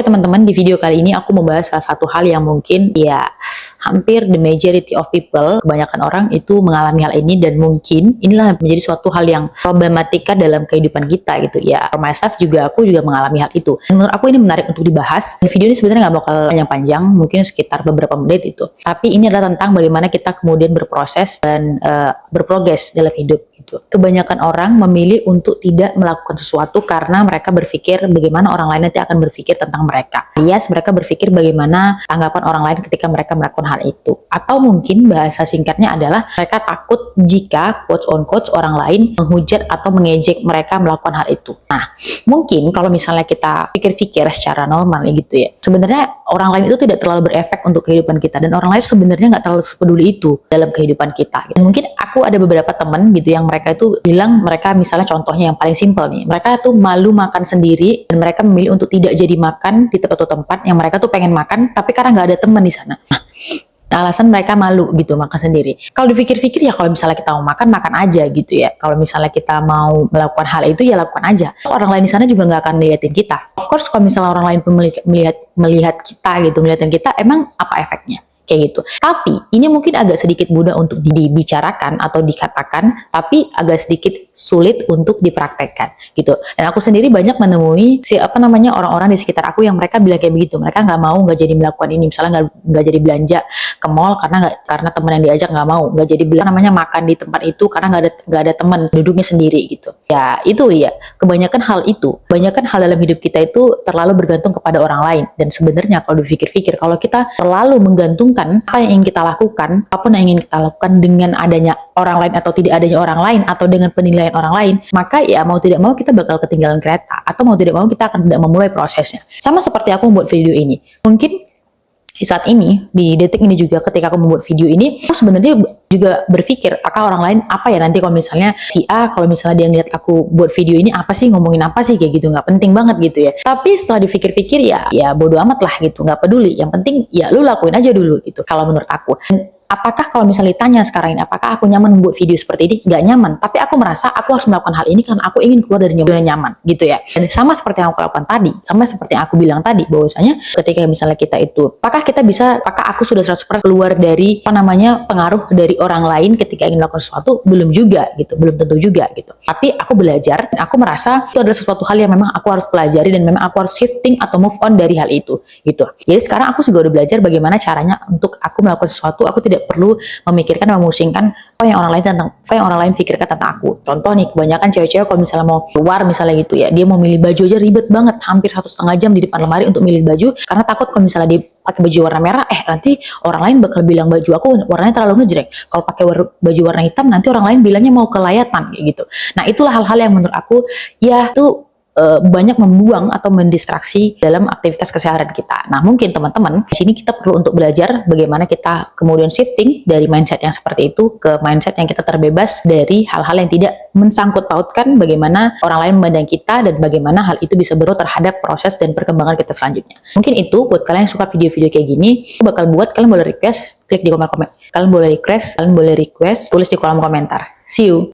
Teman-teman, di video kali ini aku membahas salah satu hal yang mungkin ya hampir the majority of people, kebanyakan orang itu mengalami hal ini, dan mungkin inilah menjadi suatu hal yang problematika dalam kehidupan kita gitu ya. For myself juga, aku juga mengalami hal itu. Dan menurut aku ini menarik untuk dibahas. Di video ini sebenarnya nggak bakal panjang-panjang, mungkin sekitar beberapa menit itu. Tapi ini adalah tentang bagaimana kita kemudian berproses dan berprogres dalam hidup. Kebanyakan orang memilih untuk tidak melakukan sesuatu karena mereka berpikir bagaimana orang lain nanti akan berpikir tentang mereka. Alias mereka berpikir bagaimana tanggapan orang lain ketika mereka melakukan hal itu. Atau mungkin bahasa singkatnya adalah mereka takut jika quotes on quotes orang lain menghujat atau mengejek mereka melakukan hal itu. Nah, mungkin kalau misalnya kita pikir-pikir secara normal gitu ya, sebenarnya orang lain itu tidak terlalu berefek untuk kehidupan kita, dan orang lain sebenarnya nggak terlalu sepeduli itu dalam kehidupan kita. Dan mungkin aku ada beberapa teman gitu yang mereka itu bilang, mereka misalnya contohnya yang paling simpel nih, mereka tuh malu makan sendiri dan mereka memilih untuk tidak jadi makan di tempat yang mereka tuh pengen makan, tapi karena nggak ada teman di sana. Nah, alasan mereka malu gitu makan sendiri. Kalau dipikir-pikir ya, kalau misalnya kita mau makan, makan aja gitu ya. Kalau misalnya kita mau melakukan hal itu ya lakukan aja. Orang lain di sana juga nggak akan melihatin kita. Of course, kalau misalnya orang lain pun melihat kita gitu, melihatin kita, emang apa efeknya? Kayak gitu. Tapi ini mungkin agak sedikit mudah untuk dibicarakan atau dikatakan, tapi agak sedikit sulit untuk dipraktekkan gitu. Dan aku sendiri banyak menemui orang-orang di sekitar aku yang mereka bilang kayak begitu. Mereka nggak jadi melakukan ini, misalnya nggak jadi belanja ke mall karena teman yang diajak nggak mau, nggak jadi makan di tempat itu karena nggak ada teman, duduknya sendiri gitu. Ya itu ya, kebanyakan hal dalam hidup kita itu terlalu bergantung kepada orang lain. Dan sebenarnya kalau dipikir-pikir, kalau kita terlalu menggantungkan apa yang ingin kita lakukan, apapun yang ingin kita lakukan dengan adanya orang lain atau tidak adanya orang lain, atau dengan penilaian orang lain, maka ya mau tidak mau kita bakal ketinggalan kereta, atau mau tidak mau kita akan tidak memulai prosesnya. Sama seperti aku membuat video ini. Mungkin di saat ini, di detik ini juga, ketika aku membuat video ini, aku sebenarnya juga berpikir, apakah orang lain apa ya nanti kalau misalnya si A, kalau misalnya dia ngeliat aku buat video ini, apa sih, ngomongin apa sih, kayak gitu, nggak penting banget gitu ya. Tapi setelah dipikir-pikir ya bodo amat lah gitu, nggak peduli. Yang penting ya lu lakuin aja dulu gitu, kalau menurut aku. Dan apakah kalau misalnya ditanya sekarang ini, apakah aku nyaman membuat video seperti ini? Nggak nyaman, tapi aku merasa aku harus melakukan hal ini karena aku ingin keluar dari zona nyaman gitu ya. Dan sama seperti yang aku lakukan tadi, sama seperti yang aku bilang tadi, bahwasanya ketika misalnya kita itu, apakah aku sudah 100% keluar dari pengaruh dari orang lain ketika ingin melakukan sesuatu? Belum juga gitu, belum tentu juga gitu. Tapi aku belajar, dan aku merasa itu adalah sesuatu hal yang memang aku harus pelajari, dan memang aku harus shifting atau move on dari hal itu gitu. Jadi sekarang aku juga udah belajar bagaimana caranya untuk aku melakukan sesuatu, aku tidak perlu memikirkan, memusingkan apa yang orang lain pikirkan tentang aku. Contoh nih, kebanyakan cewek-cewek kalau misalnya mau keluar misalnya gitu ya, dia mau milih baju aja ribet banget, hampir 1,5 jam di depan lemari untuk milih baju, karena takut kalau misalnya dia pakai baju warna merah, nanti orang lain bakal bilang baju aku warnanya terlalu ngejreng. Kalau pakai baju warna hitam, nanti orang lain bilangnya mau kelayatan kayak gitu. Nah, itulah hal-hal yang menurut aku ya itu banyak membuang atau mendistraksi dalam aktivitas keseharian kita. Nah, mungkin teman-teman di sini kita perlu untuk belajar bagaimana kita kemudian shifting dari mindset yang seperti itu ke mindset yang kita terbebas dari hal-hal yang tidak mensangkut pautkan bagaimana orang lain memandang kita, dan bagaimana hal itu bisa berpengaruh terhadap proses dan perkembangan kita selanjutnya. Mungkin itu buat kalian yang suka video-video kayak gini, aku bakal buat. Kalian boleh request, klik di kolom komentar. Kalian boleh request, tulis di kolom komentar. See you.